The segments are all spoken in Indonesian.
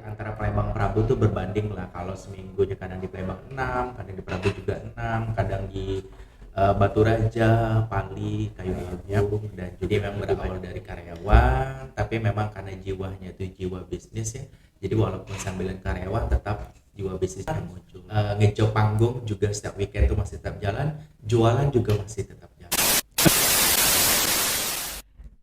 antara Palembang Prabu tuh berbanding lah. Kalau seminggunya kadang di Palembang 6, kadang di Prabu juga 6, kadang di Batu Raja, Pali, Kayu Agung, dan jadi memang berawal dari karyawan, tapi memang karena jiwanya itu jiwa bisnis ya. Jadi walaupun sambilan karyawan tetap jiwa bisnisnya muncul. Ngejob panggung juga setiap weekend itu masih tetap jalan, jualan juga masih tetap jalan.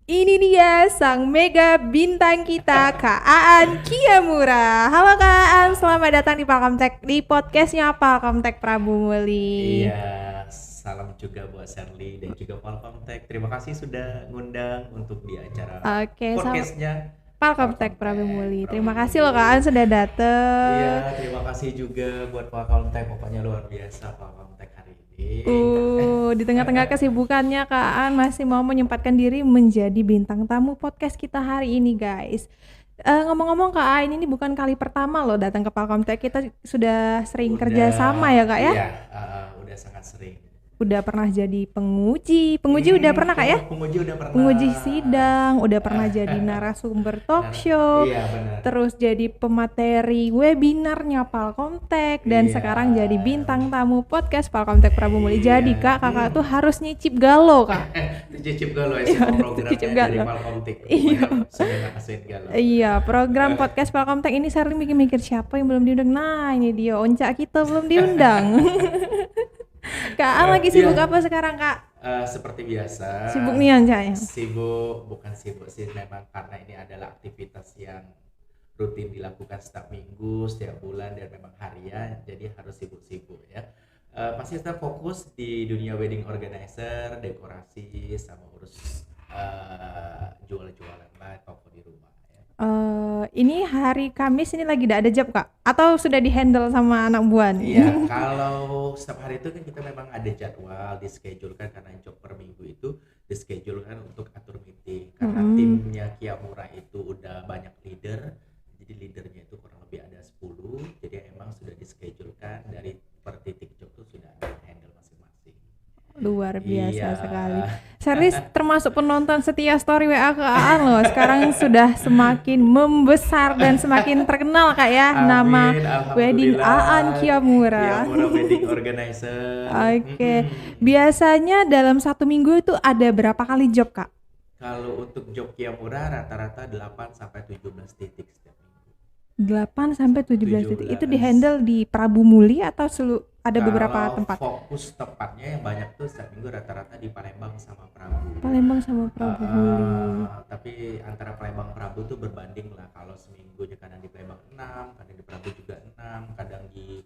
Ini dia sang mega bintang kita, Kak Aan Kiyamura. Halo Kak Aan, selamat datang di Palkomtek, di podcastnya Palkomtek Prabu Muli. Iya, salam juga buat Sherly dan juga Palkomtek. Terima kasih sudah ngundang untuk di acara podcastnya Palkomtek Prabu Muli. Terima kasih loh Kak Aan sudah datang. Iya, terima kasih juga buat Palkomtek, pokoknya luar biasa Palkomtek hari ini. Di tengah-tengah kesibukannya Kak Aan masih mau menyempatkan diri menjadi bintang tamu podcast kita hari ini guys. Ngomong-ngomong Kak Aan ini bukan kali pertama loh datang ke Palkomtek, kita sudah sering kerja sama ya Kak ya? Iya, udah sangat sering. Udah pernah jadi penguji udah pernah Kak ya? Penguji udah pernah. Penguji sidang, udah pernah jadi narasumber talk show. Iya, benar. Terus jadi pemateri webinarnya Palkomtek dan sekarang jadi bintang tamu podcast Palkomtek Prabu Muli. Jadi Kak, kakak tuh harus nyicip galo Kak. Nyicip galo ya, programnya dari Palkomtek. Iya. Galo. Iya, program podcast Palkomtek ini Sherly mikir-mikir siapa yang belum diundang. Nah, ini dia Oncak kita belum diundang. Kak Aan lagi sibuk apa sekarang Kak? Seperti biasa. Sibuk nih Oncaknya? Bukan sibuk sih, memang karena ini adalah aktivitas yang rutin dilakukan setiap minggu, setiap bulan, dan memang harian, jadi harus sibuk-sibuk ya. Pasti tetap fokus di dunia wedding organizer, dekorasi, sama urus jual-jualan lah, toko di rumah ya. Ini hari Kamis ini lagi ada job Kak? Atau sudah dihandle sama anak buah nih? Iya, kalau setiap hari itu kan kita memang ada jadwal, dischedule-kan karena job per minggu itu dischedule-kan untuk atur meeting. Karena timnya Kiyamura itu udah banyak leader, jadi leadernya itu kurang lebih ada 10, jadi emang sudah dischedule-kan dari per titik job itu sudah ada handle masing-masing. Luar biasa Iya. sekali. Sherly termasuk penonton setia story WA ke Aan loh. Sekarang sudah semakin membesar dan semakin terkenal Kak ya. Amin, Nama wedding alhamdulillah. Aan Kiyamura. Kiyamura Wedding Organizer. Oke. Biasanya dalam satu minggu itu ada berapa kali job Kak? Kalau untuk job Kiyamura rata-rata 8 sampai 17 titik setiap minggu. 8 sampai 17 titik. Itu dihandle di Prabu Muli atau ada beberapa tempat? Fokus tepatnya yang banyak tuh setiap minggu rata-rata di Palembang sama Prabu. Palembang sama Prabu Muli. Tapi antara Palembang Prabu tuh berbanding lah. Kalau seminggunya kadang di Palembang 6, kadang di Prabu juga 6, kadang di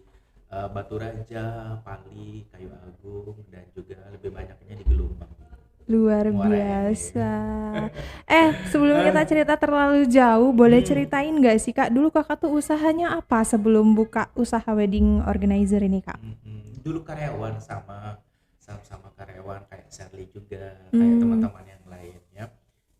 Batu Raja, Pali, Kayu Agung, dan juga lebih banyaknya di Gelombang. Luar biasa. Sebelum kita cerita terlalu jauh, boleh ceritain nggak sih Kak, dulu Kakak tuh usahanya apa sebelum buka usaha wedding organizer ini Kak? Dulu karyawan sama karyawan kayak Sherly juga, kayak teman-teman yang lain ya.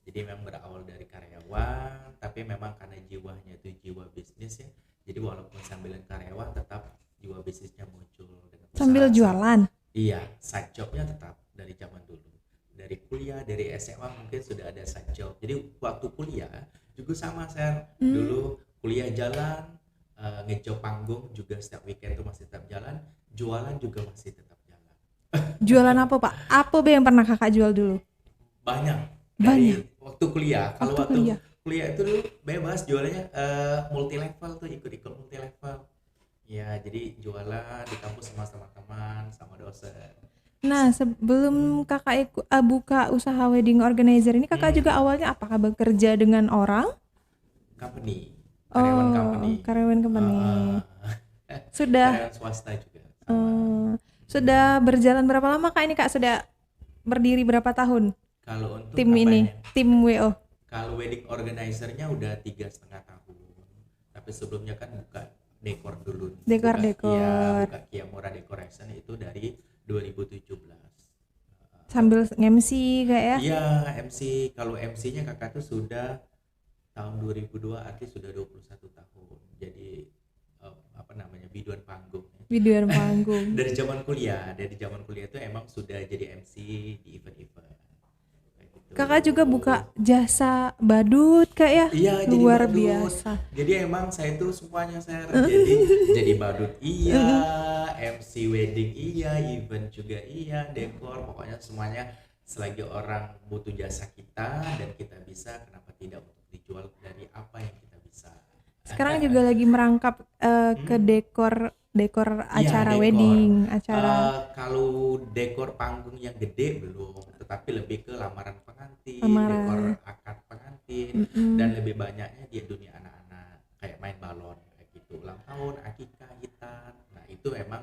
Jadi memang berawal dari karyawan, tapi memang karena jiwanya itu jiwa bisnis ya. Jadi walaupun sambilan karyawan tetap jiwa bisnisnya muncul dengan Sambil jualan? Iya, side jobnya tetap dari zaman dulu. Dari kuliah, dari SMA mungkin sudah ada side job. Jadi waktu kuliah juga sama dulu kuliah jalan, ngejob panggung juga setiap weekend itu masih tetap jalan, jualan juga masih tetap jalan. Jualan apa Pak? Apa yang pernah Kakak jual dulu? Banyak. Dari waktu kuliah. Kalau waktu kuliah itu dulu bebas jualannya, multi level tuh, ikut multi level. Ya, jadi jualan di kampus sama teman-teman, sama dosen. Nah, sebelum Kakak buka usaha wedding organizer ini, Kakak juga awalnya apakah bekerja dengan orang? Company. Karyawan company. Karyawan company. Sudah karyawan swasta juga. Sudah berjalan berapa lama Kak ini Kak? Sudah berdiri berapa tahun? Kalau untuk tim ini, tim WO. Kalau wedding organizer-nya udah 3,5 tahun. Tapi sebelumnya kan buka dekor dulu. Dekor. Buka Kiyamura Decoration itu dari 2017. Sambil MC Kak ya? Iya, MC. Kalau MC-nya Kakak tuh sudah tahun 2002, artinya sudah 21 tahun. Jadi biduan panggung. Biduan panggung. Dari zaman kuliah itu emang sudah jadi MC di event-event. Kayak gitu. Kakak juga buka jasa badut Kak ya? Iya, jadi Luar badut. biasa. Jadi emang saya tuh semuanya saya jadi badut iya, MC wedding iya, event juga iya, dekor, pokoknya semuanya selagi orang butuh jasa kita dan kita bisa, kenapa tidak untuk dijual dari apa yang kita bisa. Sekarang juga lagi merangkap ke Hmm. dekor Iya, acara dekor. wedding, acara Kalau dekor panggung yang gede belum, tetapi lebih ke lamaran pengantin, dekor lamaran. akad pengantin, dan Mm-mm. lebih banyaknya di dunia anak-anak kayak main balon kayak gitu, ulang tahun, akikah, hitan. Nah itu emang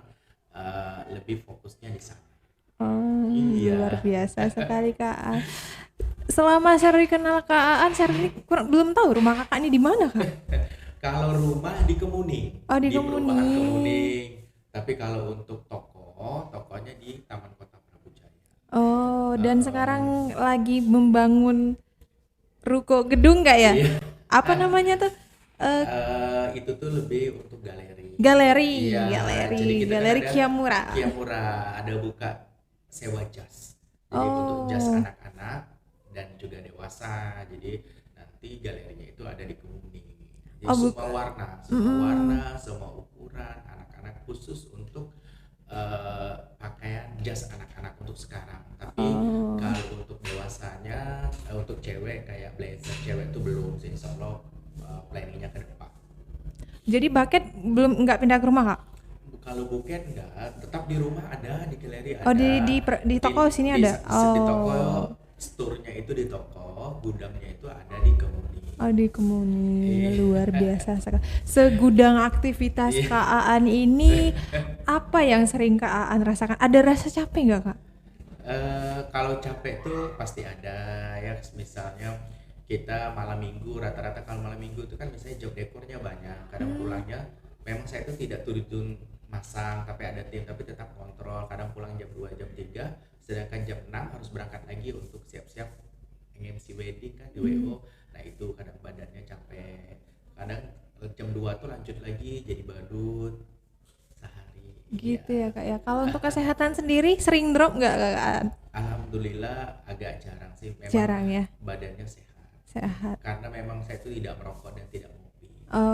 lebih fokusnya di sana. Oh, luar Iya. biasa sekali Kak Aan. Selama Sherly kenal Kak Aan, Sherly belum tahu rumah Kakak ini di mana Kak? Kalau rumah di Kemuning, Oh di di perumahan Kemuning. Kemuning. Tapi kalau untuk toko, tokonya di Taman Kota Prabu Jaya. Oh, dan Em, sekarang lagi membangun ruko gedung nggak ya? iya. Apa namanya tuh? Eh, Itu tuh lebih untuk galeri. galeri, Iya, galeri, jadi kita kan galeri ada Kiyamura. Kiyamura, ada buka sewa jas. Jadi untuk jas Oh, anak-anak dan juga dewasa. Jadi nanti galerinya itu ada di Kemuning. Jadi oh semua mm-mm. warna, semua ukuran anak-anak khusus untuk pakaian jas anak-anak untuk sekarang. Tapi Oh. kalau untuk dewasanya, untuk cewek kayak blazer cewek itu belum sih, insya Allah planningnya ke depan. Jadi bucket belum nggak pindah ke rumah Kak? Kalau buket enggak, tetap di rumah ada, di galeri Oh ada, di toko sini ada. di toko, Oh, store-nya itu di toko, gudangnya itu ada di Kemuning. oh di Kemuning. Iya. Luar biasa sekali. Segudang aktivitas Iya. Kak Aan ini, apa yang sering Kak Aan rasakan? Ada rasa capek nggak Kak? Kalau capek tuh pasti ada ya, misalnya kita malam minggu, rata-rata kalau malam minggu itu kan misalnya job dekornya banyak, kadang pulangnya memang saya itu tidak turun masang, tapi ada tim, tapi tetap kontrol, kadang pulang jam 2 jam 3, sedangkan jam 6 harus berangkat lagi untuk siap-siap MC wedding kan di WO. Nah itu kadang badannya capek, kadang jam 2 tuh lanjut lagi jadi badut sehari. Iya. Gitu ya Kak ya. Kalau untuk kesehatan sendiri sering drop nggak Kak Aan? Alhamdulillah agak jarang sih, memang Jarang ya, badannya sehat. sehat. Karena memang saya itu tidak merokok dan tidak ngopi.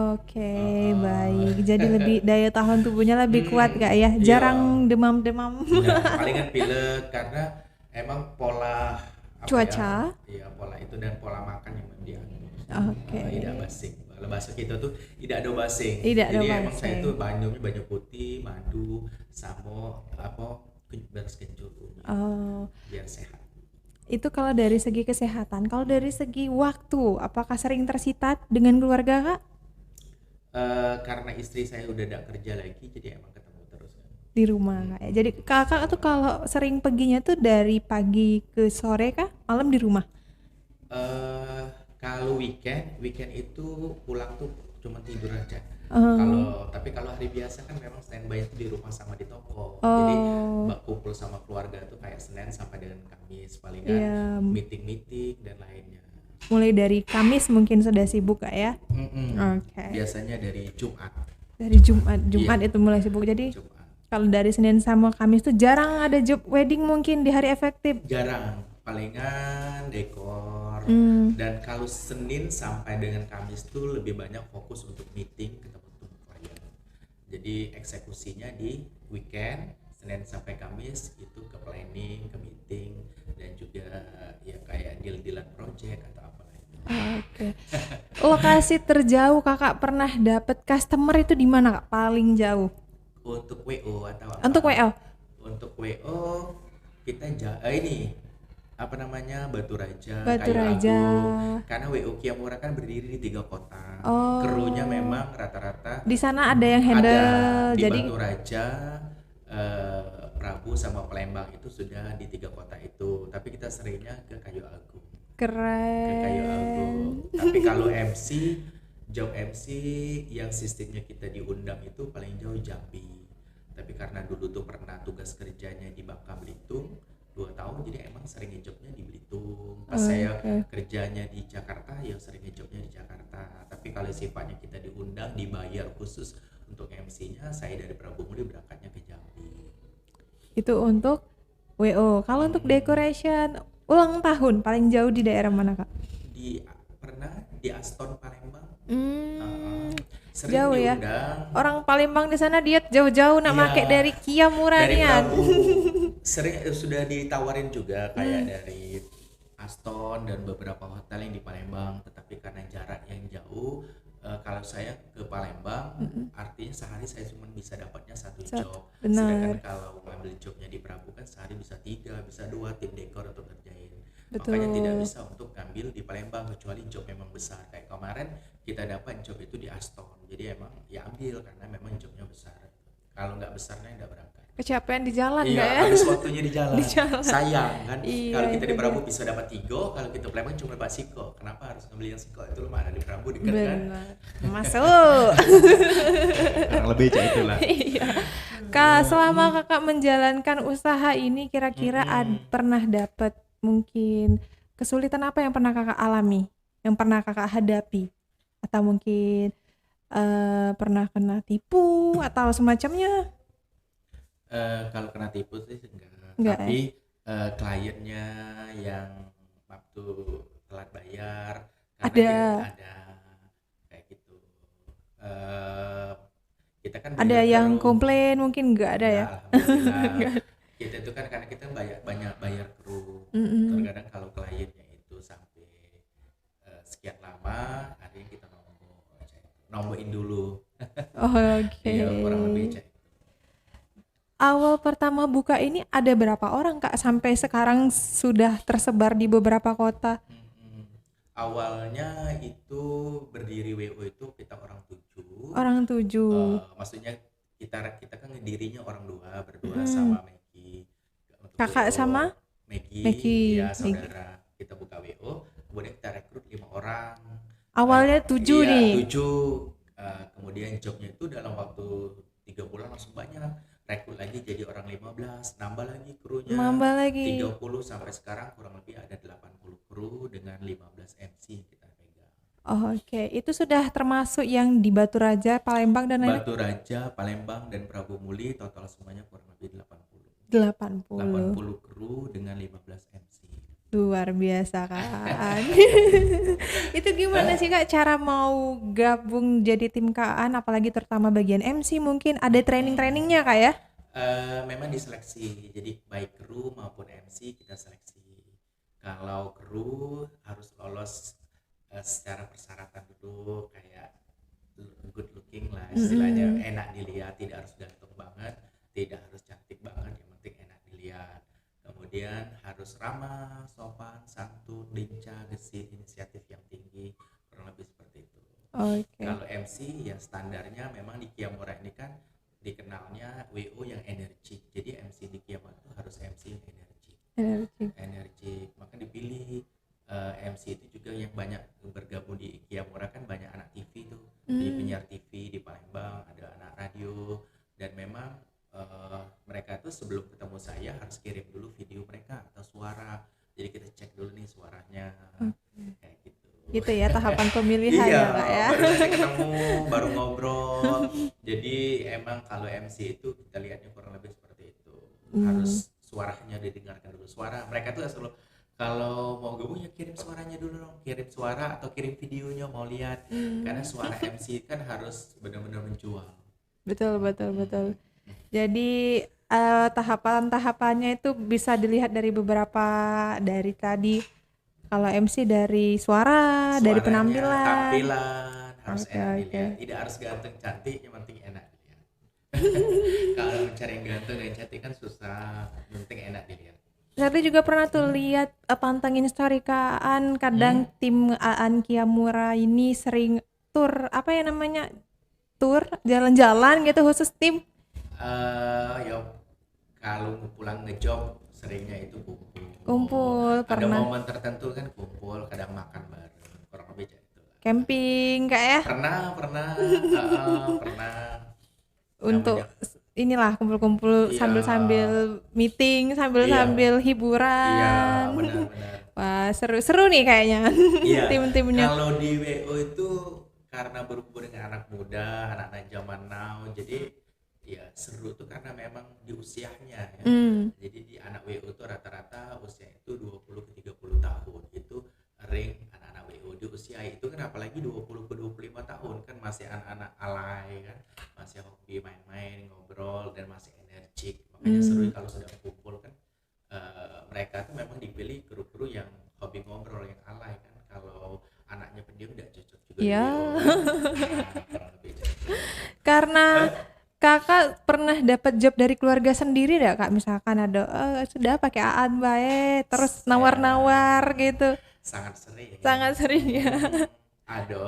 Oke, Heeh. baik. Jadi lebih daya tahan tubuhnya lebih kuat Kak ya. Iya. Jarang demam-demam. Nah, palingan pilek karena emang pola apa ya? Cuaca. Iya, pola itu dan pola makan yang diatur. Oke. Tidak basing. Kalau bahasa kita tuh tidak ada basing. Tidak ada Jadi emang saya basing. itu minumnya banyak putih, madu, samo apa beras kencur kunyit Oh, biar sehat. itu kalau dari segi kesehatan. Kalau dari segi waktu, apakah sering tersita dengan keluarga Kak Karena istri saya udah tidak kerja lagi, jadi emang ketemu terus kan. di rumah Kak ya? Jadi Kakak tuh kalau sering perginya tuh dari pagi ke sore kah? Malam di rumah? Eh, Kalau weekend itu pulang tuh cuma tidur aja. Oh, Tapi kalau hari biasa kan memang standby itu di rumah sama di toko. Jadi oh, mbak kumpul sama keluarga tuh kayak Senin sampai dengan Kamis, palingan iya. meeting-meeting dan lainnya. Mulai dari Kamis mungkin sudah sibuk Kak ya? Mm-mm. Oke. Biasanya dari Jumat. Dari Jumat Iya, itu mulai sibuk. Jadi Jumat. kalau dari Senin sama Kamis tuh jarang ada job wedding mungkin di hari efektif. Jarang, palingan dekor. Hmm, Dan kalau Senin sampai dengan Kamis tuh lebih banyak fokus untuk meeting, ketemu klien. Jadi eksekusinya di weekend, Senin sampai Kamis itu ke planning, ke meeting, dan juga ya kayak deal-dealan project atau apa lainnya. oke. Lokasi terjauh Kakak pernah dapet customer itu di mana Kak? Paling jauh. Untuk WO atau Untuk apa? WL. Untuk WO kita ini apa namanya, Batu Raja, Batu Kayu Raja. Agung. Karena WO Kiyamura kan berdiri di 3 kota. Krunya Oh. memang rata-rata Di sana ada yang ada handle. di Jadi Batu Raja, Prabu sama Palembang itu sudah di 3 kota itu. Tapi kita seringnya ke Kayu Agung. Ke Kayu Agung. keren. Tapi kalau MC, job MC yang sistemnya kita diundang itu paling jauh Jambi. Tapi karena dulu tuh pernah tugas kerjanya di Bangka Belitung 2 tahun, jadi emang sering jobnya di Belitung. Pas saya Oke. kerjanya di Jakarta ya sering jobnya di Jakarta. Tapi kalau sifatnya kita diundang, dibayar khusus untuk MC-nya, saya dari Prabu Muli berangkatnya ke Jambi. Itu untuk WO. Kalau untuk decoration Ulang tahun paling jauh di daerah mana Kak? Di pernah di Aston Palembang. Hmm, Sering jauh ya. diundang. Orang Palembang di sana diet jauh-jauh nak Iya, make dari Kia murah dari nian. Prabu. Sering sudah ditawarin juga kayak dari Aston dan beberapa hotel yang di Palembang, tetapi karena jarak yang jauh, kalau saya ke Palembang, artinya sehari saya cuma bisa dapatnya satu job. Sedangkan Benar. kalau ngambil jobnya di Prabu kan sehari bisa 3, bisa 2 tim dekor untuk ngerjain. Betul. Makanya tidak bisa untuk ngambil di Palembang kecuali job memang besar. Kayak kemarin kita dapat job itu di Aston. Jadi emang ya ambil karena memang jobnya besar. Kalau nggak besarnya nggak berangkat. Kecapean di jalan Iya, nggak ya? habis waktunya di jalan. Di jalan. Sayang kan. Iya, Kalau kita itu di Prabu dia. bisa dapat 3, kalau kita Palembang cuma dapat Siko. Kenapa harus ngambil yang Siko? Itu lu mana di Prabu dekat kan? Benar. Masuk. Kurang lebih kayak itulah. Iya. Kak, selama kakak menjalankan usaha ini kira-kira pernah dapat mungkin kesulitan apa yang pernah kakak alami? Yang pernah kakak hadapi? Atau mungkin pernah kena tipu atau semacamnya? Kalau kena tipu sih enggak. Enggak, Tapi kliennya yang waktu telat bayar karena ada kayak gitu. Kita kan Ada bayar yang kru. komplain mungkin enggak ada ya? Alhamdulillah. Kita itu kan karena kita banyak bayar kru. Terkadang kalau kliennya itu sampai sekian lama, akhirnya kita nombokin dulu. Oke. Iya, kurang lebih cek. Awal pertama buka ini ada berapa orang Kak sampai sekarang sudah tersebar di beberapa kota? Awalnya itu berdiri WO itu kita orang 7. Orang 7. Maksudnya kita kan ngedirinya orang berdua sama Maggie. Kakak sama Maggie, ya saudara. Kita buka WO, kemudian kita rekrut 5 orang. Awalnya 7 iya, nih. 7. Kemudian jobnya itu dalam waktu 3 bulan langsung banyak. Rekrut lagi jadi orang 15, nambah lagi krunya. Nambah lagi. 30 sampai sekarang kurang lebih ada 80 kru dengan 15 MC kita pegang. Oh, oke. Itu sudah termasuk yang di Batu Raja, Palembang dan lain-lain? Batu Raja, Palembang dan Prabu Muli total semuanya kurang lebih 80. 80 kru dengan 15 MC. Luar biasa kan. Itu gimana sih Kak cara mau gabung jadi tim KAN apalagi terutama bagian MC mungkin ada training-trainingnya Kak ya? Memang diseleksi, jadi baik kru maupun MC kita seleksi. Kalau kru harus lolos secara persyaratan dulu kayak good looking lah istilahnya, enak dilihat, tidak harus ganteng banget, tidak harus cantik banget, yang penting enak dilihat. Kemudian harus ramah, sopan, santun, lincah, gesit, inisiatif yang tinggi, kurang lebih seperti itu. Oke. Kalau MC ya standarnya memang di Kiyamura ini kan dikenalnya WO yang energik. Jadi MC di Kiyamura itu harus MC yang energik. Energik. Maka dipilih MC itu juga yang banyak bergabung di Kiyamura kan banyak anak TV tuh. Di penyiar TV di Palembang, ada anak radio dan memang mereka tuh sebelum ketemu saya harus kirim dulu video mereka atau suara. Jadi kita cek dulu nih suaranya. Kayak gitu. Gitu ya tahapan pemilihan Iya, ya Kak ya. baru nanti ketemu, baru ngobrol. Jadi emang kalau MC itu kita lihatnya kurang lebih seperti itu. Harus suaranya didengarkan dulu. Suara mereka tuh selalu kalau mau gabung ya kirim suaranya dulu dong, kirim suara atau kirim videonya mau lihat. Karena suara MC kan harus benar-benar menjual. Betul. Jadi tahapan-tahapannya itu bisa dilihat dari beberapa dari tadi. Kalau MC dari suara, dari penampilan. Tampilan harus enak dilihat. Tidak harus ganteng cantik, yang penting enak dilihat. Kalau mencari yang ganteng dan cantik kan susah, yang penting enak dilihat. Saya juga pernah tuh lihat pantengin story KAN, kadang tim AAN Kiyamura ini sering tur apa ya namanya? Tur jalan-jalan gitu khusus tim. Ya kalau pulang ngejob seringnya itu Kumpul, ada pernah momen tertentu kan kumpul, kadang makan bareng, kurang lebih kayak itu. camping Kak ya? Pernah Untuk namanya, inilah kumpul-kumpul iya, sambil meeting, sambil hiburan. iya benar. Wah, seru nih kayaknya. Iya. Tim-timnya. Kalau di WO itu karena berhubung dengan anak muda, anak-anak zaman now, jadi ya seru tuh karena memang di usianya ya. Jadi di anak WO tuh rata-rata usia itu 20 ke tahun. Itu ring anak-anak WO di usia itu kan, apalagi 20 ke 25 tahun kan masih anak-anak alay kan, masih hobi main-main, ngobrol, dan masih energik. Makanya seru kalau sudah kumpul kan. Mereka tuh memang dipilih kru-kru yang hobi ngobrol, yang alay kan. Kalau anaknya pendiam nggak cocok juga di Ya. WO kan. Nah, kurang lebih gitu. Karena kakak pernah dapat job dari keluarga sendiri enggak kak? Misalkan ada sudah pakai Aan bae terus nawar-nawar gitu. Sangat sering. Sangat sering ya. Ada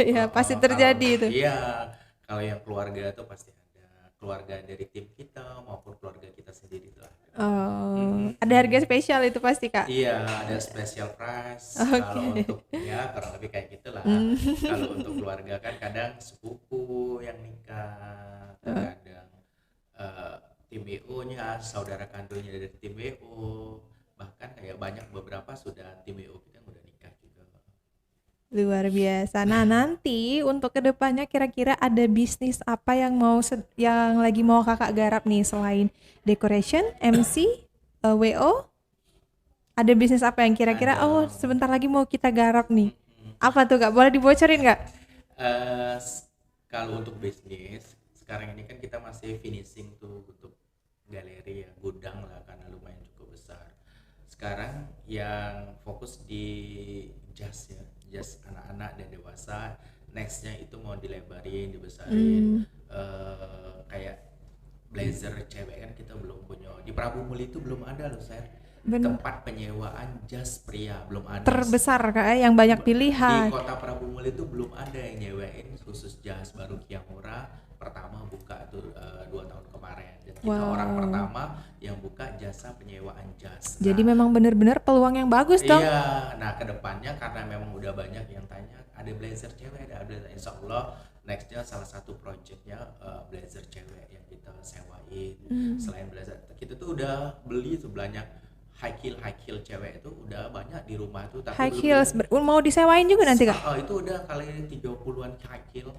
Ya, pasti terjadi itu. Iya, kalau yang keluarga tuh pasti ada, keluarga dari tim kita maupun keluarga kita sendiri tuh ada. Ada harga spesial itu pasti kak. Iya, ada special price. Oke. Kalau untuk ya kurang lebih kayak gitulah. Kalau untuk keluarga kan kadang sepupu yang nikah, kadang tim WO-nya, saudara kandungnya dari tim WO, bahkan kayak banyak beberapa sudah tim WO kita yang udah nikah juga. Luar biasa. Nah, nanti untuk kedepannya kira-kira ada bisnis apa yang yang lagi mau kakak garap nih selain decoration, MC, WO? Ada bisnis apa yang kira-kira sebentar lagi mau kita garap nih? Apa tuh kak? Boleh dibocorin nggak? Kalau untuk bisnis sekarang ini kan kita masih finishing tuh untuk galeri ya, gudang lah, karena lumayan cukup besar. Sekarang yang fokus di jazz ya, jazz anak-anak dan dewasa. Nextnya itu mau dilebarin, dibesarin. Kayak blazer cewek kan kita belum punya. Di Prabu Muli itu belum ada loh, tempat penyewaan jas pria, belum ada. Terbesar kak, yang banyak pilihan. Di kota Prabu Muli itu belum ada yang nyewain khusus jas. Baru Kiamura pertama buka tuh 2 tahun kemarin. Dan kita orang pertama yang buka jasa penyewaan jas. Jadi memang benar-benar peluang yang bagus dong. Iya, nah kedepannya karena memang udah banyak yang tanya, ada blazer cewek, ada blazer, insya Allah nextnya salah satu projectnya blazer cewek yang kita sewain. Selain blazer, kita tuh udah beli tuh banyak high heel cewek itu udah banyak di rumah tuh. Tapi high heels mau disewain juga nanti kak? Itu udah kali 30-an high heel,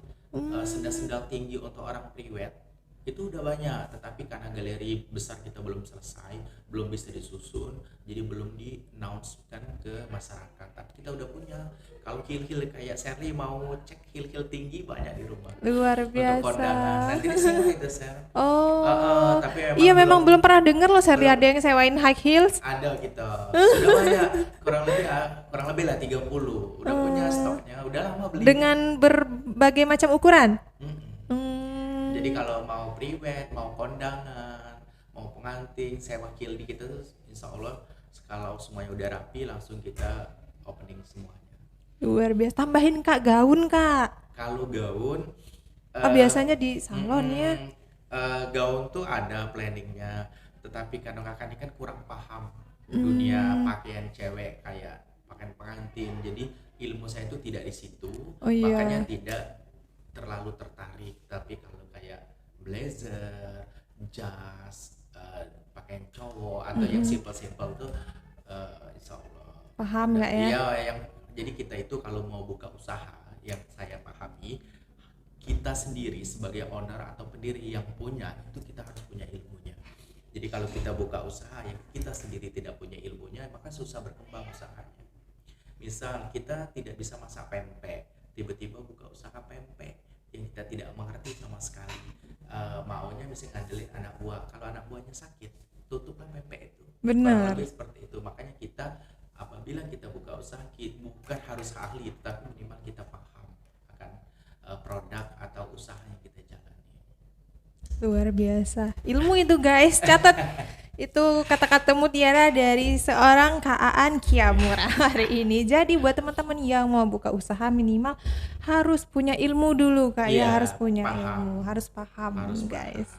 sendal-sendal tinggi untuk orang priwet itu udah banyak, tetapi karena galeri besar kita belum selesai, belum bisa disusun, jadi belum di announce kan ke masyarakat. Tapi kita udah punya. Kalau heel kayak Sherly mau cek heel tinggi banyak di rumah. Luar biasa. Untuk kondangan. Nanti di sini itu Sher. Tapi iya memang belum pernah dengar loh Sherly ada yang sewain high heels. Ada kita. Sudah banyak. Kurang lebih lah 30. Udah punya stoknya. Udah lama beli. Dengan berbagai macam ukuran. Jadi kalau mau priwet, mau kondangan, mau pengantin, sewa heel di kita tuh insya Allah kalau semuanya udah rapi langsung kita opening semuanya. Luar biasa. Tambahin kak gaun kak. Kalau gaun biasanya di salon ya. Gaun tuh ada planningnya, tetapi kadang kakak ini kan kurang paham dunia pakaian cewek kayak pakaian pengantin. Jadi ilmu saya itu tidak di situ, makanya tidak terlalu tertarik. Tapi kalau kayak blazer, jas, pakaian cowok atau yang simple-simple tuh insya Allah paham nggak ya? Iya, jadi kita itu kalau mau buka usaha, yang saya pahami, kita sendiri sebagai owner atau pendiri yang punya itu kita harus punya ilmunya. Jadi kalau kita buka usaha yang kita sendiri tidak punya ilmunya, maka susah berkembang usahanya. Misal kita tidak bisa masak pempek, tiba-tiba buka usaha pempek yang kita tidak mengerti sama sekali, maunya mesti ngandelin anak buah. Kalau anak buahnya sakit, tutuplah pempek itu. Benar. Lebih seperti itu. Makanya kita apabila kita buka usaha, bukan harus ahli, tapi minimal kita paham akan produk atau usaha yang kita jalani. Luar biasa. Ilmu itu guys, catat. Itu kata-kata mutiara dari seorang Kak Aan Kiamura hari ini. Jadi buat teman-teman yang mau buka usaha minimal harus punya ilmu dulu Kak, ya harus punya ilmu, harus paham guys.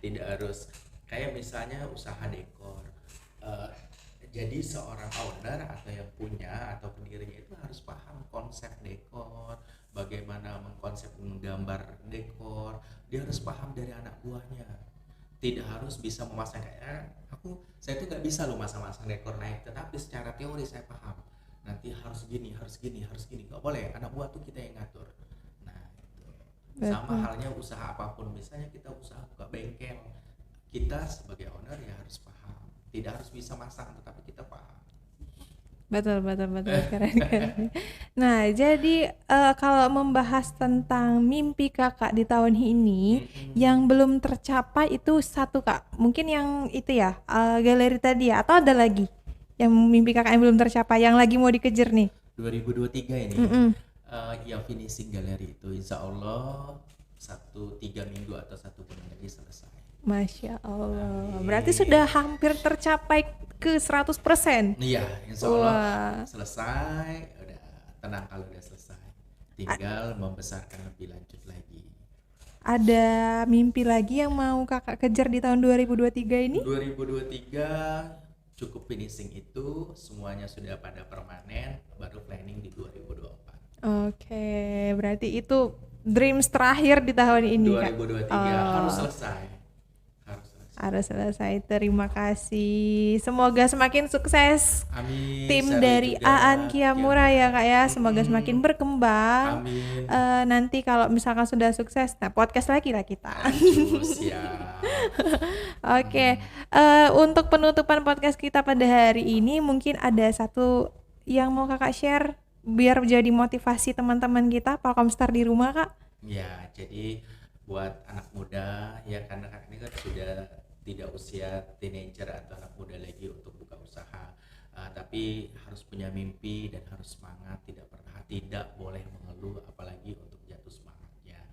Tidak harus kayak misalnya usaha dekor. Jadi seorang owner atau yang punya atau pendirinya itu harus paham konsep dekor, bagaimana menggambar dekor. Dia harus paham dari anak buahnya. Tidak harus bisa memasang kayak saya tuh nggak bisa loh masang-masang dekor naik, tetapi secara teori saya paham. Nanti harus gini, nggak boleh. Anak buah tuh kita yang ngatur. Nah itu. Sama halnya usaha apapun, misalnya kita usaha buka bengkel, kita sebagai owner ya harus paham. Tidak harus bisa masang, tetapi kita paham. Betul, betul, betul, keren, keren. Nah, jadi kalau membahas tentang mimpi kakak di tahun ini, yang belum tercapai itu satu kak, mungkin yang itu ya, galeri tadi ya, atau ada lagi yang mimpi kakak yang belum tercapai, yang lagi mau dikejar nih? 2023 ini Mm-mm. yang finishing galeri itu insya Allah 3 minggu atau 1 bulan lagi selesai. Masya Allah, Amin. berarti sudah hampir tercapai ke 100%. Iya, insya Allah Wah, selesai. Udah tenang kalau udah selesai. Tinggal membesarkan lebih lanjut lagi. ada mimpi lagi yang mau kakak kejar di tahun 2023 ini? 2023 cukup finishing itu semuanya sudah pada permanen, baru planning di 2024. Oke, berarti itu dreams terakhir di tahun ini kak. 2023 harus selesai. Harus selesai. Harus selesai. Terima kasih. Semoga semakin sukses Amin. tim Shirley dari juga, Aan Kiamura ya kak ya. Semoga semakin berkembang. Amin. Nanti kalau misalkan sudah sukses, nah podcast lagi lah kita. Terus ya. Oke, untuk penutupan podcast kita pada hari ini mungkin ada satu yang mau kakak share biar jadi motivasi teman-teman kita Palkomstar di rumah kak. Ya, jadi buat anak muda ya karena kan ini kan sudah tidak usia teenager atau anak muda lagi untuk buka usaha, tapi harus punya mimpi dan harus semangat, tidak boleh mengeluh apalagi untuk jatuh semangatnya.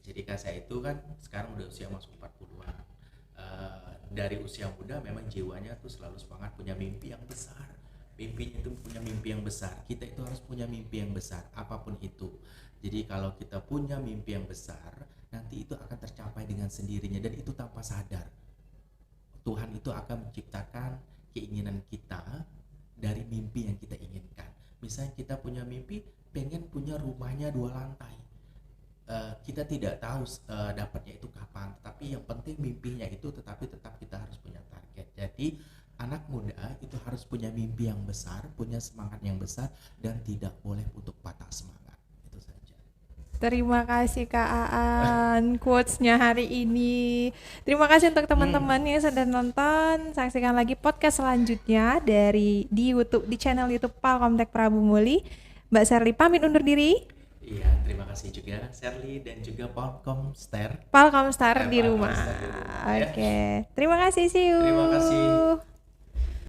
Jadi kan saya itu kan sekarang udah usia masuk 40-an. Dari usia muda memang jiwanya tuh selalu semangat, punya mimpi yang besar. Mimpinya itu punya mimpi yang besar. Kita itu harus punya mimpi yang besar apapun itu. Jadi kalau kita punya mimpi yang besar, nanti itu akan tercapai dengan sendirinya dan itu tanpa sadar. Tuhan itu akan menciptakan keinginan kita dari mimpi yang kita inginkan. Misalnya kita punya mimpi pengen punya rumahnya 2 lantai. Kita tidak tahu dapatnya itu kapan, tapi yang penting mimpinya itu tetap kita harus punya target. Jadi anak muda itu harus punya mimpi yang besar, punya semangat yang besar dan tidak boleh untuk patah semangat. Itu saja. Terima kasih Kak Aan quotes-nya hari ini. Terima kasih untuk teman-teman yang sudah nonton. Saksikan lagi podcast selanjutnya di YouTube, di channel YouTube Palkomtek Prabu Muli. Mbak Shirley pamit undur diri. Iya, terima kasih juga Shirley dan juga Palkomstar. Palkomstar di rumah. Palkomstar di rumah, ya. Oke. Terima kasih, see you. Terima kasih.